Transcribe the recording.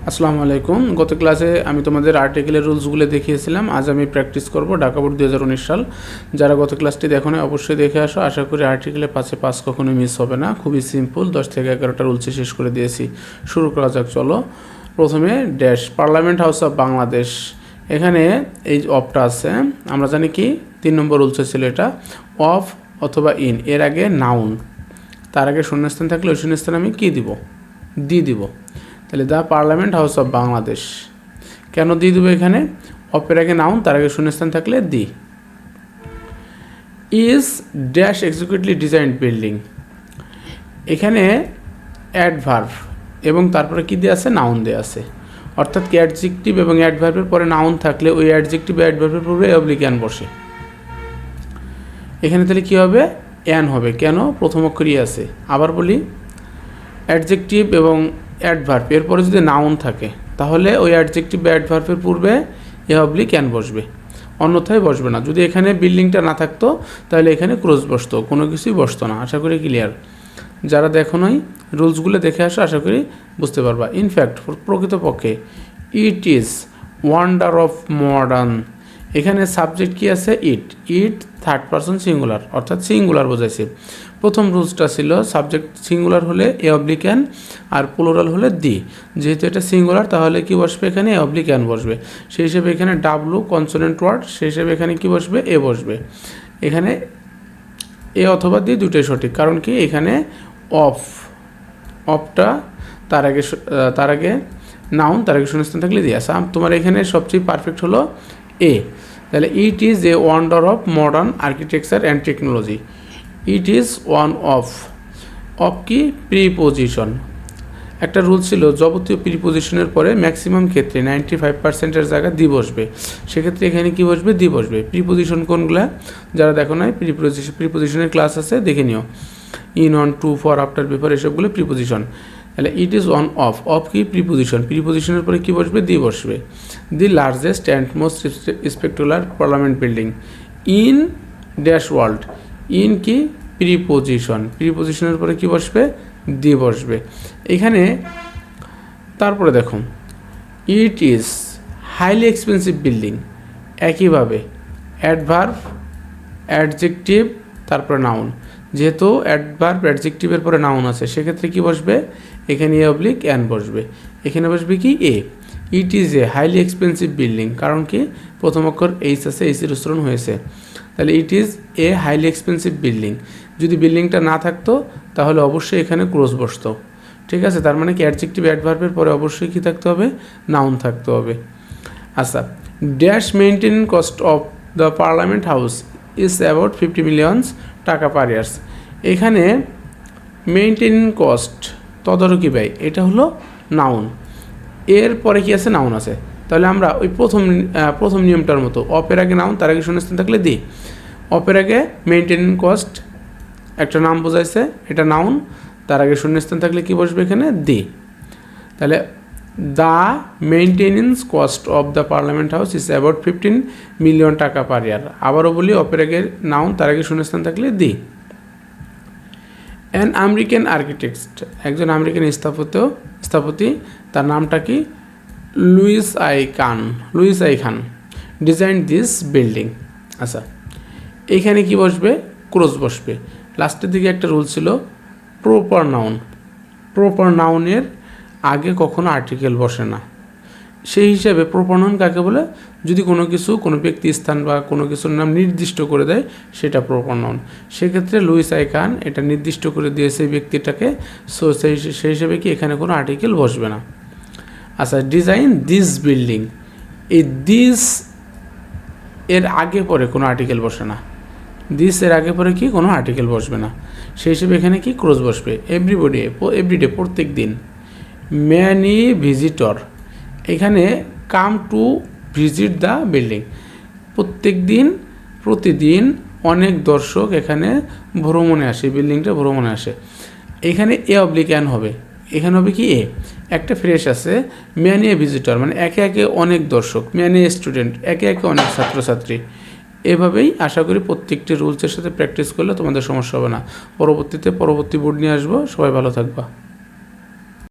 আসসালামু আলাইকুম। গত ক্লাসে আমি তোমাদের আর্টিকেলের রুলসগুলো দেখিয়েছিলাম। আজ আমি প্র্যাকটিস করব ঢাকা বোর্ড 2019 সাল। যারা গত ক্লাসটি দেখো না অবশ্যই দেখে আসো। আশা করি আর্টিকেলে 5-এ 5 কখনো মিস হবে না। খুবই সিম্পল, 10 থেকে 11টা রুলসে শেষ করে দিয়েছি। শুরু করা যাক, চলো। প্রথমে dash parliament house of Bangladesh, এখানে এই অফটা আছে। আমরা জানি কি 3 নম্বর রুলসে ছিল এটা, অফ অথবা ইন, এর আগে নাউন, তার আগে শূন্যস্থান থাকলে ওই শূন্যস্থানে আমি কী দিব? দি দিব। তাহলে the parliament house of Bangladesh, কেন দিয়ে দেবো এখানে? অপের আগে নাউন, তার আগে শূন্যস্থান থাকলে দি। ইজ ড্যাশ এক্সিকিউটিভলি ডিজাইনড বিল্ডিং, এখানে অ্যাডভার্ব এবং তারপরে কী দেওয়া আছে? নাউন দেওয়া আছে। অর্থাৎ কি অ্যাডজেক্টিভ এবং অ্যাডভার্বের পরে নাউন থাকলে ওই অ্যাডজেক্টিভ অ্যাডভার্বের পূর্বে অবলিক অ্যান বসে। এখানে তাহলে কী হবে? অ্যান হবে। কেন? প্রথম অক্ষরই আছে। আবার বলি, অ্যাডজেক্টিভ এবং অ্যাডভার্ব এরপরে যদি নাউন থাকে তাহলে ওই অ্যাডজেক্টিভ বা অ্যাডভার্বের পূর্বে এ অবলিক ক্যান বসবে, অন্যথায় বসবে না। যদি এখানে বিল্ডিংটা না থাকতো তাহলে এখানে ক্রস বসতো, কোনো কিছুই বসতো না। আশা করি ক্লিয়ার। যারা দেখো নাই রুলসগুলো দেখে আসো, আশা করি বুঝতে পারবা। ইনফ্যাক্ট প্রকৃতপক্ষে it is wonder of modern, এখানে সাবজেক্ট কি আছে? ইট। ইট থার্ড পারসন সিঙ্গুলার, অর্থাৎ সিঙ্গুলার বোঝাইছে। প্রথম রুলসটা ছিল সাবজেক্ট সিঙ্গুলার হলে a oblique an, R plural হলে দি। যেহেতু এটা সিঙ্গুলার তাহলে কি বসবে? এখানে এ অবলিক অ্যান বসবে। সেই হিসেবে এখানে ডাব্লু কনসোনেন্ট ওয়ার্ড, সেই হিসেবে এখানে কি বসবে? এ বসবে। এখানে এ অথবা দি দুটোই সঠিক। কারণ কি এখানে অফটা তার আগে নাউন, তার আগে শূন্যস্থান থাকলে দিয়ে আসা। তোমার এখানে সবচেয়ে পারফেক্ট হলো এ। তাহলে it is A wonder of modern architecture and technology. It is one of কি? প্রিপোজিশন। একটা রুল ছিল যাবতীয় প্রিপোজিশনের পরে ম্যাক্সিমাম ক্ষেত্রে 95%-এর জায়গা দি বসবে। সেক্ষেত্রে এখানে কি বসবে? দি বসবে। প্রিপোজিশন কোনগুলা? যারা দেখো নাই প্রিপোজিশনের ক্লাস আছে, দেখে নিও। In, on, to, for, after, before, এসবগুলো প্রিপোজিশন। তাহলে ইট ইজ ওয়ান অফ কি? প্রিপোজিশন। প্রিপোজিশনের পরে কি বসবে? দি বসবে। The largest and most spectacular parliament building in dash world. In কি? প্রিপোজিশন। প্রিপোজিশনের পরে কি বসবে? দি বসবে। এখানে তারপরে দেখো, it is highly expensive building, একইভাবে অ্যাডভার্ব, অ্যাডজেক্টিভ, তারপরে নাউন। যেহেতু অ্যাডভার্ব অ্যাডজেক্টিভের পরে নাউন আছে, সেক্ষেত্রে কি বসবে? এখানে এ অবলিক অ্যান বসবে। এখানে বসবে কি? A. It is a highly expensive building, কারণ কি প্রথম অক্ষর এইচ আছে, এইচের উচ্চারণ হয়েছে। তাহলে it is a highly expensive building. যদি বিল্ডিংটা না থাকতো তাহলে অবশ্যই এখানে ক্রস বসতো। ঠিক আছে, তার মানে কি অ্যাডজেক্টিভ অ্যাডভার্বের পরে অবশ্যই কি থাকতে হবে? নাউন থাকতে হবে। আচ্ছা, dash maintain cost of the parliament house is about 50 million টাকা পার ইয়ার্স। এখানে মেইনটেইন কস্ট, তদারকি ব্যয়, এটা হলো নাউন। এর পরে কি আছে? নাউন আছে। তাহলে আমরা ওই প্রথম নিয়মটার মতো, অপের আগে নাউন, তার আগে শূন্যস্থান থাকলে দি। অপের আগে মেইনটেইন কস্ট, একটা নাম বোঝাইছে, এটা নাউন, তার আগে শূন্যস্থান থাকলে কি বসবে? এখানে দি। তাহলে the maintenance cost of the parliament house is about 15 million টাকা পার ইয়ার। আবারও বলি, অপের আগে নাউন, তার আগে শূন্যস্থান থাকলে দি। অ্যান আমেরিকান আর্কিটেক্ট, একজন আমেরিকান স্থপতি, তার নামটা কি? Louis I Khan design this building. আচ্ছা, এইখানে কি বসবে? ক্রস বসবে। লাস্টের দিকে একটা রুল ছিল প্রপার নাউনের আগে কখনো আর্টিকেল বসে না। সেই হিসাবে প্রপার নাউন কাকে বলে? যদি কোনো ব্যক্তি, স্থান বা কোনো কিছুর নাম নির্দিষ্ট করে দেয়, সেটা প্রপার নাউন। সেক্ষেত্রে লুইস আই খান এটা নির্দিষ্ট করে দিয়েছে ব্যক্তিটাকে, সো সেই হিসাবে কি এখানে কোনো আর্টিকেল বসবে না। আচ্ছা, ডিজাইন দিস বিল্ডিং, এই দিস এর আগে পরে কোনো আর্টিকেল বসে না। দিস এর আগে পরে কি কোনো আর্টিকেল বসবে না। সেই হিসেবে এখানে কি ক্রস বসবে। এভরিডে, প্রত্যেক দিন। ম্যানি ভিজিটর, এখানে come to visit the building. প্রতিদিন অনেক দর্শক এখানে ভ্রমণে আসে, বিল্ডিংটা ভ্রমণে আসে। এখানে এ অবলিক অ্যান হবে। এখানে হবে কি? এ। একটা ফ্রেশ আছে, ম্যানি এ ভিজিটর, মানে একে একে অনেক দর্শক, ম্যানি এ স্টুডেন্ট, একে একে অনেক ছাত্রছাত্রী। এভাবেই আশা করি প্রত্যেকটি রুলসের সাথে প্র্যাকটিস করলে তোমাদের সমস্যা হবে না। পরবর্তী বোর্ড নিয়ে আসবো। সবাই ভালো থাকবা।